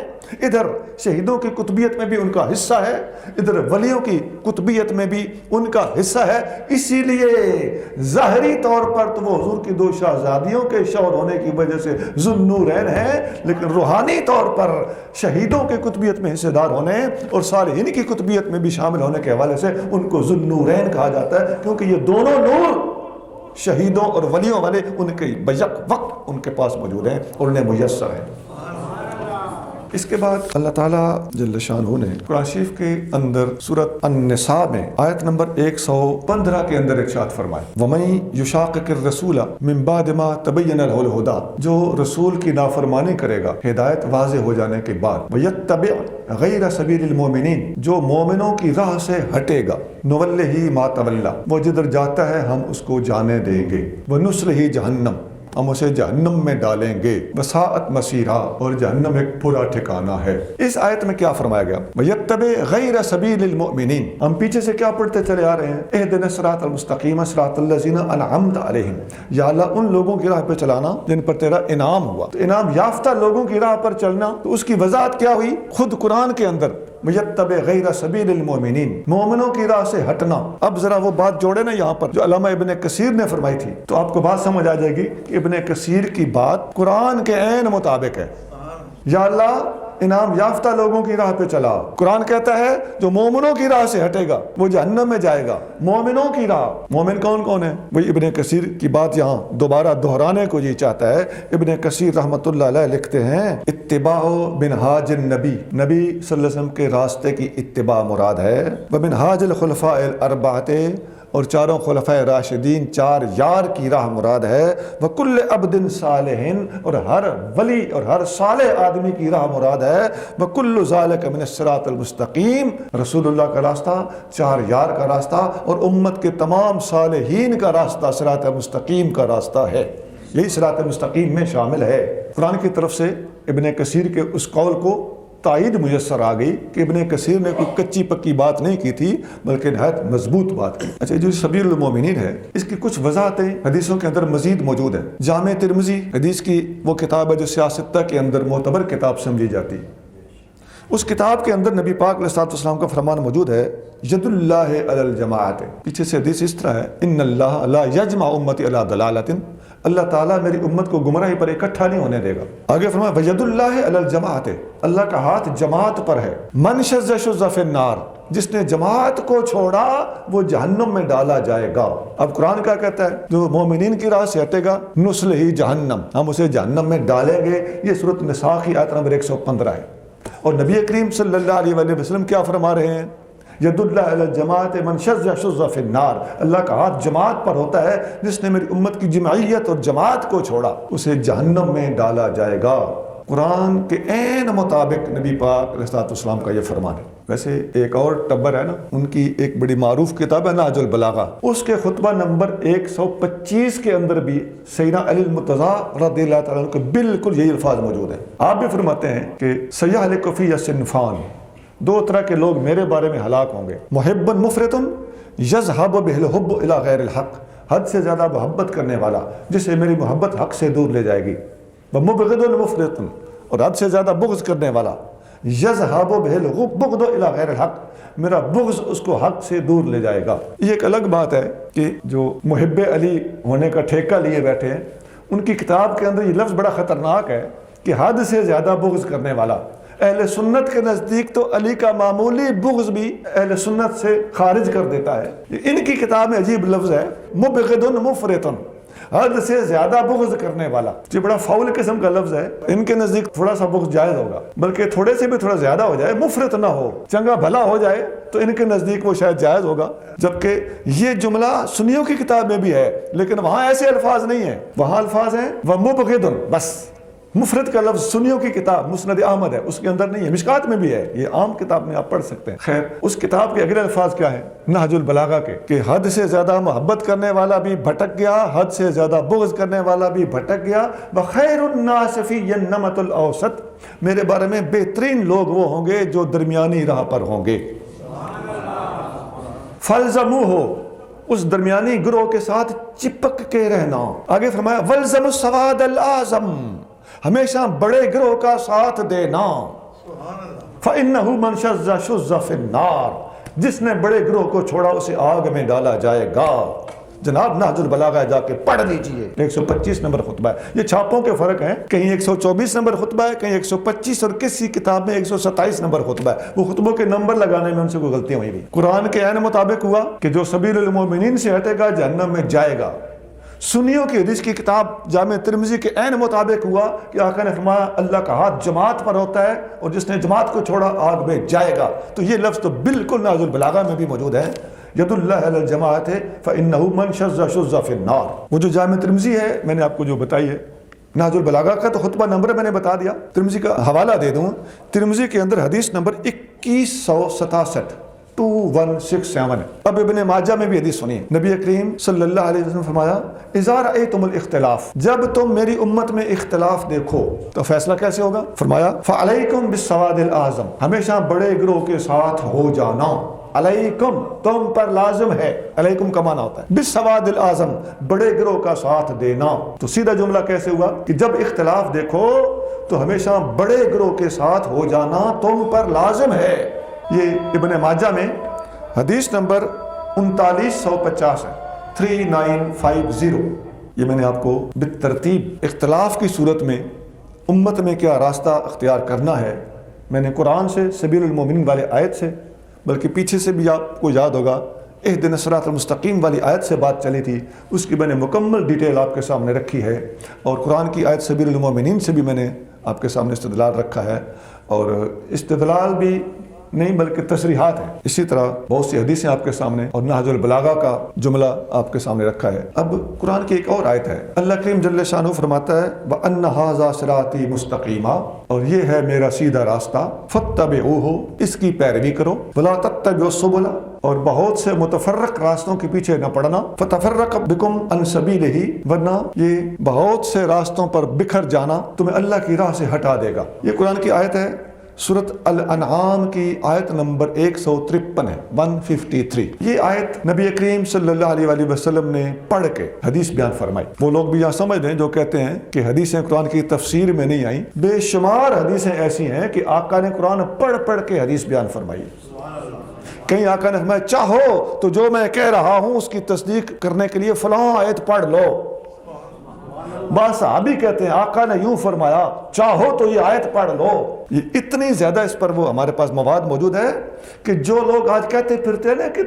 ادھر شہیدوں کی کتبیت میں بھی ان کا حصہ ہے، ادھر ولیوں کی کتبیت میں بھی ان کا حصہ ہے۔ اسی لیے ظاہری طور پر تو وہ حضور کی 2 شہزادیوں کے شوہر ہونے کی وجہ سے ذو النورین ہیں، لیکن روحانی طور پر شہیدوں کے کتبیت میں حصے دار ہونے اور صالحین کی کتبیت میں بھی شامل ہونے کے حوالے سے ان کو ذو النورین کہا جاتا ہے، کیونکہ یہ دونوں نور شہیدوں اور ولیوں والے ان کے بیک وقت ان کے پاس موجود ہیں اور انہیں میسر ہیں۔ اس کے بعد اللہ تعالیٰ جل شانہ نے قرآن شریف کے اندر سورۃ النساء میں آیت نمبر 115 کے اندر ارشاد فرمایا وَمَن يُشَاقِقِ الرَّسُولَ مِن بَعْدِ مَا تَبَيَّنَ لَهُ الْهُدَىٰ، جو رسول کی نافرمانی کرے گا ہدایت واضح ہو جانے کے بعد، وَيَتَّبِعْ غَيْرَ سَبِيلِ الْمُؤْمِنِينَ، جو مومنوں کی راہ سے ہٹے گا، نُوَلِّهِ مَا تَوَلَّىٰ، وہ جدھر جاتا ہے ہم اس کو جانے دیں گے، وَنُصْلِهِ جَهَنَّمَ، ہم اسے جہنم میں ڈالیں گے، وساءت مصیرا، اور جہنم ایک برا ٹھکانہ ہے۔ اس آیت میں کیا فرمایا گیا؟ وَيَتَّبِعْ غَيْرَ سَبِيلِ الْمُؤْمِنِينَ، ہم پیچھے سے کیا پڑھتے چلے آ رہے ہیں؟ اهْدِنَا الصِّرَاطَ الْمُسْتَقِيمَ صِرَاطَ الَّذِينَ أَنْعَمْتَ عَلَيْهِمْ، یا اللہ ان لوگوں کی راہ پہ چلانا جن پر تیرا انعام ہوا۔ تو انعام یافتہ لوگوں کی راہ پر چلنا، تو اس کی وضاحت کیا ہوئی؟ خود قرآن کے اندر وَيَتَّبِعْ غَيْرَ سَبِيلِ الْمُؤْمِنِينَ، مومنوں کی راہ سے ہٹنا۔ اب ذرا وہ بات جوڑے نا یہاں پر جو علامہ ابن کثیر نے فرمائی تھی، تو آپ کو بات سمجھ آ جائے گی کہ ابن کثیر کی بات قرآن کے عین مطابق ہے۔ یا اللہ انعام یافتہ لوگوں کی راہ پہ چلا، قرآن کہتا ہے جو مومنوں کی راہ سے ہٹے گا وہ جہنم میں جائے گا۔ مومنوں کی راہ، مومن کون کون ہے؟ وہی ابن کثیر کی بات یہاں دوبارہ دہرانے کو جی چاہتا ہے۔ ابن کثیر رحمۃ اللہ علیہ لکھتے ہیں اتباع منہاج النبی، نبی صلی اللہ علیہ وسلم کے راستے کی اتباع مراد ہے، ومنہاج الخلفاء الاربعۃ اور چاروں خلفائے راشدین، 4 یار کی راہ مراد ہے۔ وَكُلِّ عَبْدٍ صَالِحٍ، اور ہر ولی اور ہر صالح آدمی کی راہ مراد ہے۔ وَكُلُّ ذَلِكَ مِنَ الصِّرَاطِ الْمُسْتَقِيمِ، رسول اللہ کا راستہ، 4 یار کا راستہ اور امت کے تمام صالحین کا راستہ صراط مستقیم کا راستہ ہے۔ یہی صراط مستقیم میں شامل ہے۔ قرآن کی طرف سے ابن کثیر کے اس قول کو تائید میسر آ گئی کہ ابن کثیر نے کوئی کچی پکی بات نہیں کی تھی بلکہ نہایت مضبوط بات کی۔ اچھا، جو سبیل المومنین ہے اس کی کچھ وضاحتیں حدیثوں کے اندر مزید موجود ہیں۔ جامع ترمذی حدیث کی وہ کتاب ہے جو سیاستہ کے اندر معتبر کتاب سمجھی جاتی ہے۔ اس کتاب کے اندر نبی پاک علیہ السلام کا فرمان موجود ہے، ید اللہ علی الجماعت۔ پیچھے سے حدیث اس طرح ہے، ان اللہ لا یجمع امتی علی ضلالۃ، اللہ تعالیٰ میری امت کو گمراہی پر اکٹھا نہیں ہونے دے گا۔ آگے فرمایا وید اللہ علی الجماعت، اللہ کا ہاتھ جماعت پر ہے۔ من شذ شذ فی النار، جس نے جماعت کو چھوڑا وہ جہنم میں ڈالا جائے گا۔ اب قرآن کیا کہتا ہے؟ جو مومنین کی راہ سے ہٹے گا نصلہ جہنم، ہم اسے جہنم میں ڈالیں گے۔ یہ سورۃ النساء کی آیت نمبر 115 ہے۔ اور نبی کریم صلی اللہ علیہ وسلم کیا فرما رہے ہیں؟ ید اللہ علی الجماعت من شذ شذ فی النار، اللہ کا ہاتھ جماعت پر ہوتا ہے، جس نے میری امت کی جمعیت اور جماعت کو چھوڑا اسے جہنم میں ڈالا جائے گا۔ قرآن کے عین مطابق نبی پاک علیہ السلام کا یہ فرمان ہے۔ ویسے ایک اور ٹبر ہے نا، ان کی ایک بڑی معروف کتاب ہے نہج البلاغہ، اس کے خطبہ نمبر 125 کے اندر بھی سیدنا علی المرتضیٰ رضی اللہ تعالیٰ عنہ کے بالکل یہی الفاظ موجود ہیں۔ آپ بھی فرماتے ہیں کہ سیہلک فی صنفان، 2 طرح کے لوگ میرے بارے میں ہلاک ہوں گے، محب مفرط یذهب به الحب الى غیر الحق، حد سے زیادہ محبت کرنے والا جسے میری محبت حق سے دور لے جائے گی، ومبغض مفرط، اور حد سے زیادہ بغض کرنے والا، یذهب به البغض الى غیر الحق، میرا بغض اس کو حق سے دور لے جائے گا۔ یہ ایک الگ بات ہے کہ جو محب علی ہونے کا ٹھیکہ لیے بیٹھے ہیں، ان کی کتاب کے اندر یہ لفظ بڑا خطرناک ہے کہ حد سے زیادہ بغض کرنے والا۔ اہل سنت کے نزدیک تو علی کا معمولی بغض بھی اہل سنت سے خارج کر دیتا ہے۔ ان کی کتاب میں عجیب لفظ ہے مبغض مفرط، حد سے زیادہ بغض کرنے والا۔ یہ بڑا فاول قسم کا لفظ ہے۔ ان کے نزدیک تھوڑا سا بغض جائز ہوگا، بلکہ تھوڑے سے بھی تھوڑا زیادہ ہو جائے، مفرط نہ ہو، چنگا بھلا ہو جائے تو ان کے نزدیک وہ شاید جائز ہوگا۔ جبکہ یہ جملہ سنیوں کی کتاب میں بھی ہے، لیکن وہاں ایسے الفاظ نہیں ہیں، وہاں الفاظ ہیں ومبغض، بس۔ مفرد کا لفظ سنیوں کی کتاب مسند احمد ہے، اس کے اندر نہیں ہے، مشکات میں بھی ہے، یہ عام کتاب میں آپ پڑھ سکتے ہیں۔ خیر، اس کتاب کے اگلے الفاظ کیا ہیں نہج البلاغہ کے، کہ حد سے زیادہ محبت کرنے والا بھی بھٹک گیا، حد سے زیادہ بغض کرنے والا بھی بھٹک گیا۔ وخیر الناس فی النمط الاوسط، میرے بارے میں بہترین لوگ وہ ہوں گے جو درمیانی راہ پر ہوں گے۔ فالزموہ، اس درمیانی گروہ کے ساتھ چپک کے رہنا۔ آگے فرمایا والزم السواد الاعظم، ہمیشہ بڑے گروہ کا ساتھ دینا۔ فَإِنَّهُ مَنْ شَذَّ شُذَّ فِي النَّارِ، جس نے بڑے گروہ کو چھوڑا اسے آگ میں ڈالا جائے گا۔ جناب نہج البلاغہ جا کے پڑھ لیجئے، 125 نمبر خطبہ ہے۔ یہ چھاپوں کے فرق ہیں، کہیں 124 نمبر خطبہ ہے، کہیں 125، اور کسی کتاب میں 127 نمبر خطبہ ہے۔ وہ خطبوں کے نمبر لگانے میں ان سے کوئی غلطی ہوئی بھی۔ قرآن کے عین مطابق ہوا کہ جو سبیل المومنین سے ہٹے گا جہنم میں جائے گا۔ سنیوں کی حدیث کی کتاب جامع ترمذی کے عین مطابق ہوا کہ آقا نے فرمایا اللہ کا ہاتھ جماعت پر ہوتا ہے، اور جس نے جماعت کو چھوڑا آگ میں جائے گا۔ تو یہ لفظ تو بالکل نہج البلاغہ میں بھی موجود ہے، ید اللہ علی الجماعت فإنه من شذ شذ فی النار۔ وہ جو جامع ترمذی ہے میں نے آپ کو جو بتائی ہے، نہج البلاغہ کا تو خطبہ نمبر میں نے بتا دیا، ترمذی کا حوالہ دے دوں۔ ترمذی کے اندر حدیث نمبر 2167 2167 ہے۔ اب ابن ماجہ میں بھی حدیث سنیے، نبی کریم صلی اللہ علیہ وسلم فرمایا اذا رأیتم الاختلاف، جب تم میری امت میں اختلاف دیکھو تو فیصلہ کیسے ہوگا؟ فرمایا فعلیکم بالسواد الاعظم، ہمیشہ بڑے گروہ کے ساتھ ہو جانا۔ علیکم تم پر لازم ہے، علیکم کا معنی ہوتا ہے بالسواد الاعظم، بڑے گروہ کا ساتھ دینا۔ تو سیدھا جملہ کیسے ہوا کہ جب اختلاف دیکھو تو ہمیشہ بڑے گروہ کے ساتھ ہو جانا تم پر لازم ہے۔ یہ ابن ماجہ میں حدیث نمبر 3950 ہے، 3950۔ یہ میں نے آپ کو بالترتیب اختلاف کی صورت میں امت میں کیا راستہ اختیار کرنا ہے، میں نے قرآن سے سبیل المومنین والے آیت سے، بلکہ پیچھے سے بھی آپ کو یاد ہوگا اہدنا الصراط المستقیم والی آیت سے بات چلی تھی، اس کی میں نے مکمل ڈیٹیل آپ کے سامنے رکھی ہے، اور قرآن کی آیت سبیل المومنین سے بھی میں نے آپ کے سامنے استدلال رکھا ہے، اور استدلال بھی نہیں بلکہ تشریحات ہیں۔ اسی طرح بہت سی حدیثیں آپ کے سامنے اور نہج البلاغہ کا جملہ آپ کے سامنے رکھا ہے۔ اب قرآن کی ایک اور آیت ہے، اللہ کریم جل شانہ فرماتا ہے وَأَنَّ هَذَا صِرَاطِي مُسْتَقِيمًا، اور یہ ہے میرا سیدھا راستہ، فَاتَّبِعُوهُ، اس کی پیروی کرو، وَلَا تَتَّبِعُوا السُّبُلَ، اور بہت سے متفرق راستوں کے پیچھے نہ پڑنا، فَتَفَرَّقَ بِكُمْ عَنْ سَبِيلِهِ، ورنہ یہ بہت سے راستوں پر بکھر جانا تمہیں اللہ کی راہ سے ہٹا دے گا۔ یہ قرآن کی آیت ہے، سورۃ الانعام کی آیت نمبر 153 ہے، 153۔ یہ آیت نبی کریم صلی اللہ علیہ وآلہ وسلم نے پڑھ کے حدیث بیان فرمائی۔ وہ لوگ بھی یہاں سمجھ لیں جو کہتے ہیں کہ حدیثیں قرآن کی تفسیر میں نہیں آئیں، بے شمار حدیثیں ایسی ہیں کہ آقا نے قرآن پڑھ پڑھ کے حدیث بیان فرمائی۔ کہیں آقا نے فرمایا چاہو تو جو میں کہہ رہا ہوں اس کی تصدیق کرنے کے لیے فلاں آیت پڑھ لو۔ بعض صحابی کہتے ہیں آقا نے یوں فرمایا چاہو تو یہ آیت پڑھ لو۔ یہ اتنی زیادہ اس پر وہ ہمارے پاس مواد موجود ہے کہ جو لوگ آج کہتے پھرتے ہیں نا کہ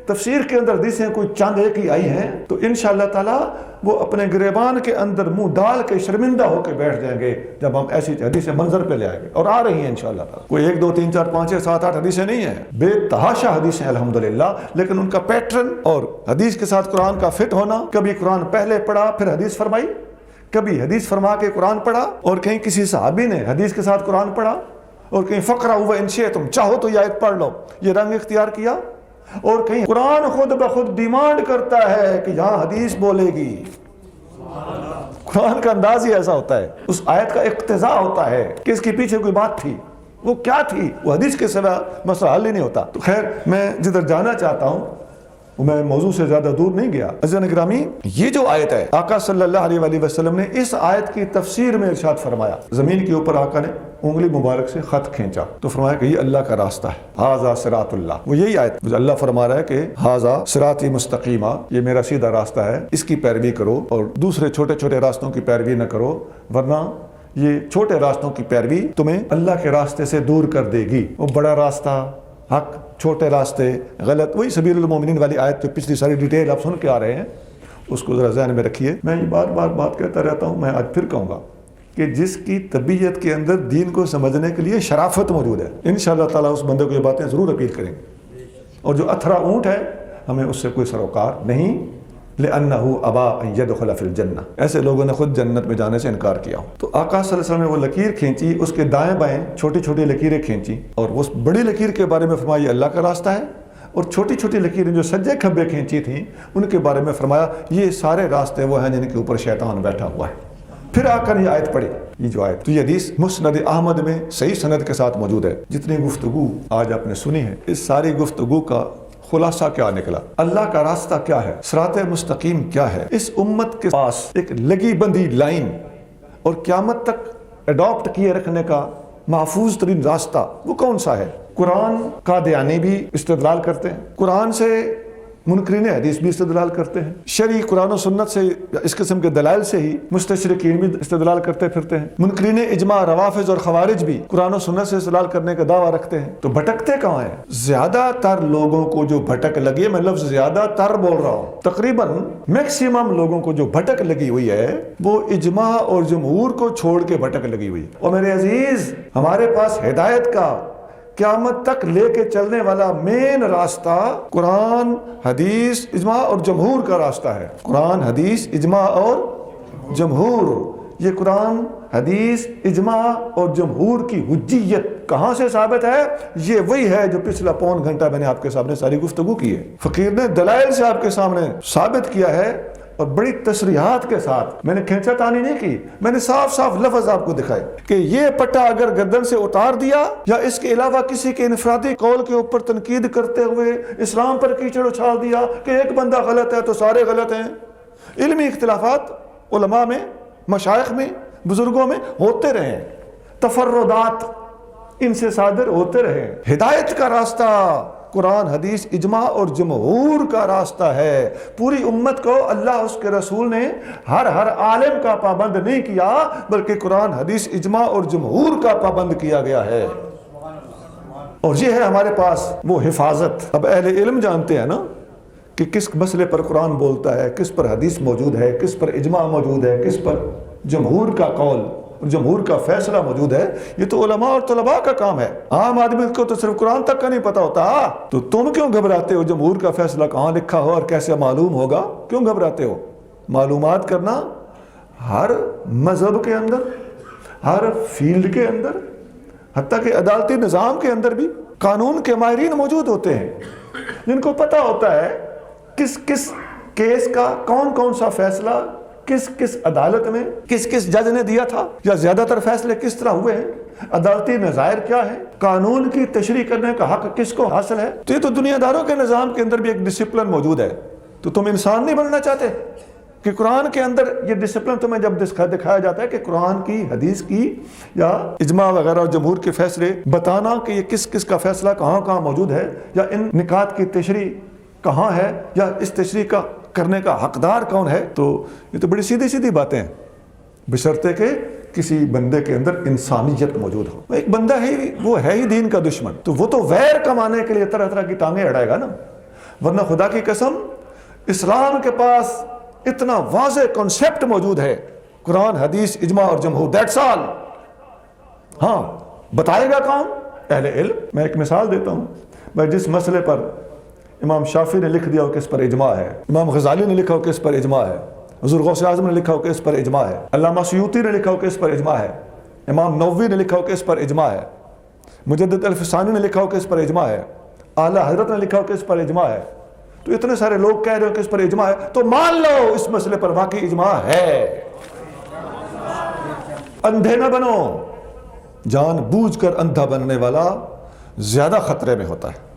تفسیر کے اندر حدیثیں کوئی چند ایک ہی آئی ہیں، تو انشاءاللہ تعالی وہ اپنے گریبان کے اندر منہ ڈال کے شرمندہ ہو کے بیٹھ جائیں گے جب ہم ایسی حدیثیں منظر پہ لے آئیں گے، اور آ رہی ہیں انشاءاللہ تعالی۔ کوئی 1 2 3 4 5 6 7 8 حدیثیں نہیں ہیں، بے تحاشا حدیثیں الحمدللہ، لیکن ان کا پیٹرن اور حدیث کے ساتھ قرآن کا فٹ ہونا، کبھی قرآن پہلے پڑھا پھر حدیث فرمائی، کبھی حدیث فرما کے قرآن پڑھا، اور کہیں کسی صحابی نے حدیث کے ساتھ قرآن پڑھا، اور کہیں فقرؤوا ان شئتم، چاہو تو یہ آیت پڑھ لو، یہ رنگ اختیار کیا، اور کہیں قرآن خود بخود ڈیمانڈ کرتا ہے کہ یہاں حدیث بولے گی۔ قرآن کا انداز ہی ایسا ہوتا ہے، اس آیت کا اقتضاء ہوتا ہے کہ اس کے پیچھے کوئی بات تھی، وہ کیا تھی، وہ حدیث کے سوا مسئلہ حل ہی نہیں ہوتا۔ تو خیر میں جدھر جانا چاہتا ہوں میں موضوع سے زیادہ دور نہیں گیا۔ عزیزان گرامی، یہ جو آیت ہے آقا صلی اللہ علیہ وآلہ وسلم نے اس آیت کی تفسیر میں ارشاد فرمایا، زمین کے اوپر آقا نے انگلی مبارک سے خط کھینچا تو فرمایا کہ یہ اللہ کا راستہ ہے، ھذا صراط اللہ۔ وہ یہی آیت اللہ فرما رہا ہے کہ ھذا صراطی مستقیما، یہ میرا سیدھا راستہ ہے، اس کی پیروی کرو اور دوسرے چھوٹے چھوٹے راستوں کی پیروی نہ کرو، ورنہ یہ چھوٹے راستوں کی پیروی تمہیں اللہ کے راستے سے دور کر دے گی۔ وہ بڑا راستہ حق، چھوٹے راستے غلط، وہی سبیل المومنین والی آیت جو پچھلی ساری ڈیٹیل آپ سن کے آ رہے ہیں، اس کو ذرا ذہن میں رکھیے۔ میں یہ بات کہتا رہتا ہوں، میں آج پھر کہوں گا کہ جس کی طبیعت کے اندر دین کو سمجھنے کے لیے شرافت موجود ہے، انشاءاللہ تعالیٰ اس بندے کو یہ باتیں ضرور اپیل کریں گے، اور جو اتھرا اونٹ ہے ہمیں اس سے کوئی سروکار نہیں، لِأَنَّهُ أَبَى أَن يَدْخُلَ فِي الْجَنَّةِ، ایسے لوگوں نے خود جنت میں جانے سے انکار کیا ہو۔ تو آقا صلی اللہ علیہ وسلم نے وہ لکیر کھینچی، اس کے دائیں بائیں چھوٹی چھوٹی لکیریں کھینچی، اور اس بڑی لکیر کے بارے میں فرمایا یہ اللہ کا راستہ ہے، اور چھوٹی چھوٹی لکیریں جو سجے کھبے کھینچی تھیں ان کے بارے میں فرمایا یہ سارے راستے وہ ہیں جن کے اوپر شیطان بیٹھا ہوا ہے۔ پھر آ کر یہ آیت پڑھی، یہ جو آیت، تو یہ حدیث مسند احمد میں صحیح سند کے ساتھ موجود ہے۔ جتنی گفتگو آج آپ نے سنی ہے، اس ساری گفتگو کا خلاصہ کیا نکلا، اللہ کا راستہ کیا ہے، صراط مستقیم کیا ہے، اس امت کے پاس ایک لگی بندی لائن اور قیامت تک اڈاپٹ کیے رکھنے کا محفوظ ترین راستہ وہ کون سا ہے۔ قرآن قادیانی بھی استدلال کرتے ہیں، قرآن سے منکرین حدیث بھی استدلال کرتے ہیں، شرعی قرآن و سنت سے اس قسم کے دلائل سے ہی مستشرقین بھی استدلال کرتے پھرتے ہیں، منکرین اجماع روافض اور خوارج بھی قرآن و سنت سے استدلال کرنے کا دعویٰ رکھتے ہیں۔ تو بھٹکتے کہاں ہیں؟ زیادہ تر لوگوں کو جو بھٹک لگی، میں لفظ زیادہ تر بول رہا ہوں، تقریباً میکسیمم لوگوں کو جو بھٹک لگی ہوئی ہے وہ اجماع اور جمہور کو چھوڑ کے بھٹک لگی ہوئی ہے۔ اور میرے عزیز، ہمارے پاس ہدایت کا قیامت تک لے کے چلنے والا مین راستہ قرآن، حدیث، اجماع اور جمہور کا راستہ ہے۔ قرآن، حدیث، اجماع اور جمہور، یہ قرآن، حدیث، اجماع اور جمہور کی حجیت کہاں سے ثابت ہے؟ یہ وہی ہے جو پچھلا پون گھنٹہ میں نے آپ کے سامنے ساری گفتگو کی ہے۔ فقیر نے دلائل سے آپ کے سامنے ثابت کیا ہے، اور بڑی تصریحات کے ساتھ، میں نے کھینچا تانی نہیں کی، میں نے صاف صاف لفظ آپ کو دکھائے کہ یہ پٹا اگر گردن سے اتار دیا یا اس کے علاوہ کسی کے انفرادی قول کے اوپر تنقید کرتے ہوئے اسلام پر کیچڑ اچھال دیا کہ ایک بندہ غلط ہے تو سارے غلط ہیں۔ علمی اختلافات علماء میں، مشائخ میں، بزرگوں میں ہوتے رہے، تفردات ان سے صادر ہوتے رہے۔ ہدایت کا راستہ قرآن، حدیث، اجماع اور جمہور کا راستہ ہے۔ پوری امت کو اللہ اس کے رسول نے ہر عالم کا پابند نہیں کیا، بلکہ قرآن، حدیث، اجماع اور جمہور کا پابند کیا گیا ہے، اور یہ ہے ہمارے پاس وہ حفاظت۔ اب اہل علم جانتے ہیں نا کہ کس مسئلے پر قرآن بولتا ہے، کس پر حدیث موجود ہے، کس پر اجماع موجود ہے، کس پر جمہور کا قول جمہور کا فیصلہ موجود ہے، یہ تو علماء اور طلباء کا کام ہے، عام آدمی کو تو صرف قرآن تک کا نہیں پتا ہوتا۔ تو تم کیوں گھبراتے ہو جمہور کا فیصلہ کہاں لکھا ہو اور کیسے معلوم ہوگا؟ کیوں گھبراتے ہو؟ معلومات کرنا ہر مذہب کے اندر، ہر فیلڈ کے اندر، حتیٰ کہ عدالتی نظام کے اندر بھی قانون کے ماہرین موجود ہوتے ہیں جن کو پتہ ہوتا ہے کس کس کیس کا کون کون سا فیصلہ کس کس عدالت میں کس کس جج نے دیا تھا، یا زیادہ تر فیصلے کس طرح ہوئے ہیں، عدالتی نظائر کیا ہے، قانون کی تشریح کرنے کا حق کس کو حاصل ہے۔ تو یہ تو دنیا داروں کے نظام کے اندر بھی ایک ڈسپلن موجود ہے۔ تو تم انسان نہیں بننا چاہتے کہ قرآن کے اندر یہ ڈسپلن تمہیں جب دکھایا جاتا ہے کہ قرآن کی، حدیث کی یا اجماع وغیرہ اور جمہور کے فیصلے بتانا کہ یہ کس کس کا فیصلہ کہاں کہاں موجود ہے، یا ان نکات کی تشریح کہاں ہے، یا اس تشریح کا کرنے کا حقدار کون ہے، تو یہ تو بڑی سیدھی سیدھی باتیں ہیں، بشرطے کہ کسی بندے کے اندر انسانیت موجود ہو۔ ایک بندہ ہے وہ ہے ہی دین کا دشمن، تو وہ تو ویر کمانے کے لیے طرح طرح کی ٹانگیں اڑائے گا نا، ورنہ خدا کی قسم اسلام کے پاس اتنا واضح کنسیپٹ موجود ہے، قرآن، حدیث، اجماع اور جمہور، دیٹس آل۔ ہاں بتائے گا کون؟ اہل علم۔ میں ایک مثال دیتا ہوں، بھائی جس مسئلے پر امام شافعی نے لکھ دیا ہو کہ اس پر اجماع ہے، امام غزالی نے لکھا ہو کہ اس پر اجماع ہے، حضور غوث اعظم نے لکھا ہو کہ اس پر اجماع ہے، علامہ سیوطی نے لکھا ہو کہ اس پر اجماع ہے، امام نووی نے لکھا ہو کہ اس پر اجماع ہے، مجدد الفسانی نے لکھا ہو کہ اس پر اجماع ہے، اعلیٰ حضرت نے لکھا ہو کہ اس پر اجماع ہے، تو اتنے سارے لوگ کہہ رہے ہو کہ اس پر اجماع ہے، تو مان لو اس مسئلے پر واقعی اجماع ہے۔ اندھے نہ بنو، جان بوجھ کر اندھا بننے والا زیادہ خطرے میں ہوتا ہے،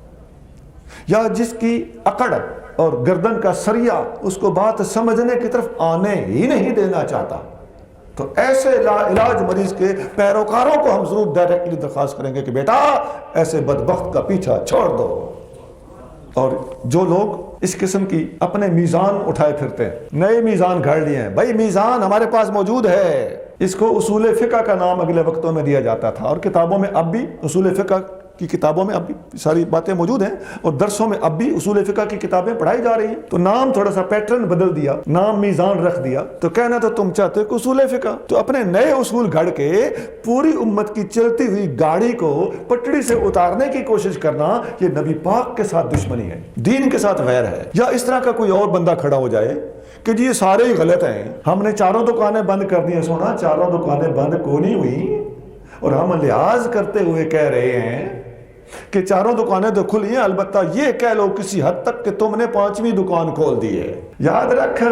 یا جس کی اکڑ اور گردن کا سریا اس کو بات سمجھنے کی طرف آنے ہی نہیں دینا چاہتا، تو ایسے لا علاج مریض کے پیروکاروں کو ہم ضرور ڈائریکٹلی درخواست کریں گے کہ بیٹا ایسے بدبخت کا پیچھا چھوڑ دو۔ اور جو لوگ اس قسم کی اپنے میزان اٹھائے پھرتے ہیں، نئے میزان گھڑ لیے ہیں، بھائی میزان ہمارے پاس موجود ہے، اس کو اصول فقہ کا نام اگلے وقتوں میں دیا جاتا تھا، اور کتابوں میں اب بھی اصول فقہ کی کتابوں میں اب بھی ساری باتیں موجود ہیں، اور درسوں میں اب بھی اصول فقہ کی کتابیں پڑھائی جا رہی ہیں۔ تو نام تھوڑا سا پیٹرن بدل دیا، نام میزان رکھ دیا، تو کہنا تو تم چاہتے ہو کہ اصول فقہ، تو اپنے نئے اصول گھڑ کے پوری امت کی چلتی ہوئی گاڑی کو پٹڑی سے اتارنے کی کوشش کرنا، یہ نبی پاک کے ساتھ دشمنی ہے، دین کے ساتھ ویر ہے۔ یا اس طرح کا کوئی اور بندہ کھڑا ہو جائے کہ جی یہ سارے ہی غلط ہیں، ہم نے چاروں دکانیں بند کر دی ہیں، سونا چاروں دکانیں بند کو نہیں ہوئی، اور ہم لحاظ کرتے ہوئے کہہ رہے ہیں کہ چاروں دکانیں تو کھلی ہیں، البتہ یہ کہہ لو کسی حد تک کہ تم نے 5ویں دکان کھول دی ہے، یاد رکھ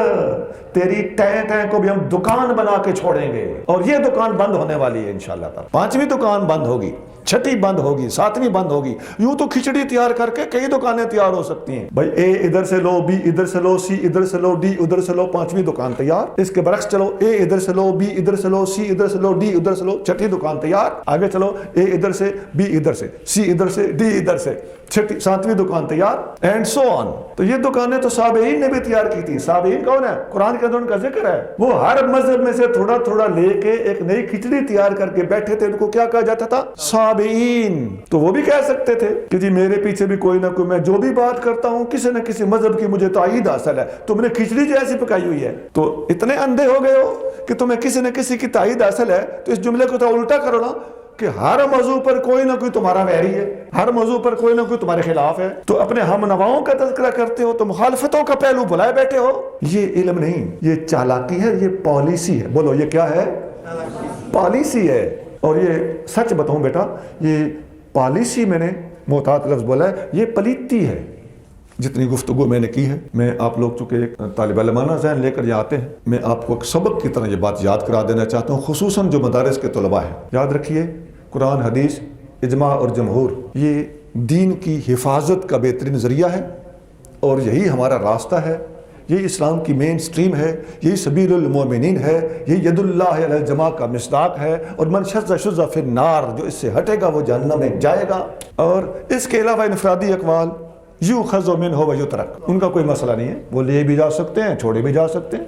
تیری ٹیں کو بھی ہم دکان بنا کے چھوڑیں گے، اور یہ دکان بند ہونے والی ہے انشاءاللہ تعالی، 5ویں دکان بند ہوگی، 6ٹھی بند ہوگی، 7ویں بند ہوگی، یوں تو کھچڑی تیار کر کے کئی دکانیں تیار ہو سکتی ہیں، بھائی اے ادھر سے لو، بی ادھر سے لو، سی ادھر سے لو، ڈی ادھر سے لو، 5ویں دکان تیار۔ اس کے برعکس چلو، اے ادھر سے لو، بی ادھر سے لو، سی ادھر سے لو، ڈی ادھر سے لو، 6ٹھی دکان تیار۔ آگے چلو، اے ادھر سے، بی ادھر سے، سی ادھر سے، ڈی ادھر سے، 7ویں دکان تیار، اینڈ سو آن۔ تو یہ دکانیں تو صابئین نے بھی تیار کی تھی۔ صابئین کون ہے؟ قرآن کے اندر ان کا ذکر ہے، وہ ہر مذہب میں سے تھوڑا تھوڑا لے کے ایک نئی کھچڑی تیار کر کے بیٹھے تھے، ان کو کیا کہا جاتا تھا؟ صابئین۔ تو وہ بھی کہہ سکتے تھے کہ جی میرے پیچھے بھی کوئی نہ کوئی، میں جو بھی بات کرتا ہوں کسی نہ کسی مذہب کی مجھے تائید حاصل ہے، تم نے کھچڑی جو ایسی پکائی ہوئی ہے، تو اتنے اندھے ہو گئے ہو کہ تمہیں کسی نہ کسی کی تائید حاصل ہے، تو اس جملے کو تو الٹا کرو نا کہ ہر موضوع پر کوئی نہ کوئی تمہارا ویری ہے، ہر موضوع پر کوئی نہ کوئی تمہارے خلاف ہے، تو اپنے ہم نواؤں کا تذکرہ کرتے ہو تو مخالفتوں کا پہلو بلائے بیٹھے ہو۔ یہ علم نہیں، یہ چالاکی ہے، یہ پالیسی ہے۔ بولو یہ کیا ہے؟ پالیسی ہے۔ اور یہ سچ بتاؤں بیٹا، یہ پالیسی میں نے محتاط لفظ بولا ہے، یہ پلیتی ہے۔ جتنی گفتگو میں نے کی ہے، میں آپ لوگ چونکہ ایک طالب علمانہ ذہن لے کر یہاں آتے ہیں، میں آپ کو ایک سبق کی طرح یہ بات یاد کرا دینا چاہتا ہوں، خصوصاً جو مدارس کے طلباء ہیں۔ یاد رکھیے، قرآن، حدیث، اجماع اور جمہور یہ دین کی حفاظت کا بہترین ذریعہ ہے، اور یہی ہمارا راستہ ہے، یہی اسلام کی مین سٹریم ہے، یہی سبیل المومنین ہے، یہی ید اللہ علی الجماع کا مصداق ہے، اور من شذ شذ فی النار، جو اس سے ہٹے گا وہ جہنم میں جائے گا۔ اور اس کے علاوہ انفرادی اقوال یؤخذ منہ ویترک، ان کا کوئی مسئلہ نہیں ہے، وہ لیے بھی جا سکتے ہیں، چھوڑے بھی جا سکتے ہیں،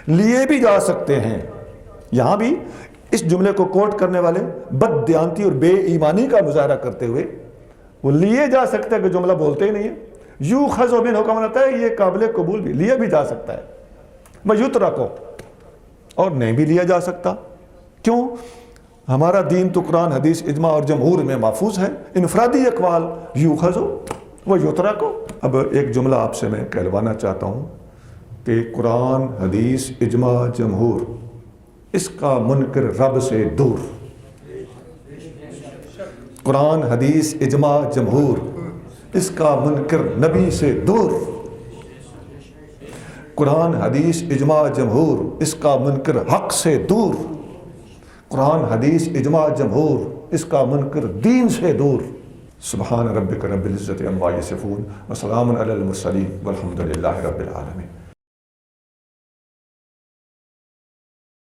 لیے بھی جا سکتے ہیں۔ یہاں بھی اس جملے کو کوٹ کرنے والے بد دیانتی اور بے ایمانی کا مظاہرہ کرتے ہوئے وہ لیے جا سکتے ہیں کہ جملہ بولتے ہی نہیں ہے۔ یؤخذ منہ کا مطلب ہے یہ قابل قبول بھی، لیا بھی جا سکتا ہے، ویترک اور نہیں بھی لیا جا سکتا، کیوں؟ ہمارا دین تو قرآن حدیث اجماع اور جمہور میں محفوظ ہے. انفرادی اقوال یوخذ و یترک. اب ایک جملہ آپ سے میں کہلوانا چاہتا ہوں کہ قرآن حدیث اجماع جمہور اس کا منکر رب سے دور. قرآن حدیث اجماع جمہور اس کا منکر نبی سے دور. قرآن حدیث اجماع جمہور اس کا منکر حق سے دور. قرآن حدیث اجماع جمہور اس کا منکر دین سے دور. سبحان ربک رب العزت عما یصفون وسلام علی المرسلین والحمد للہ رب العالمین.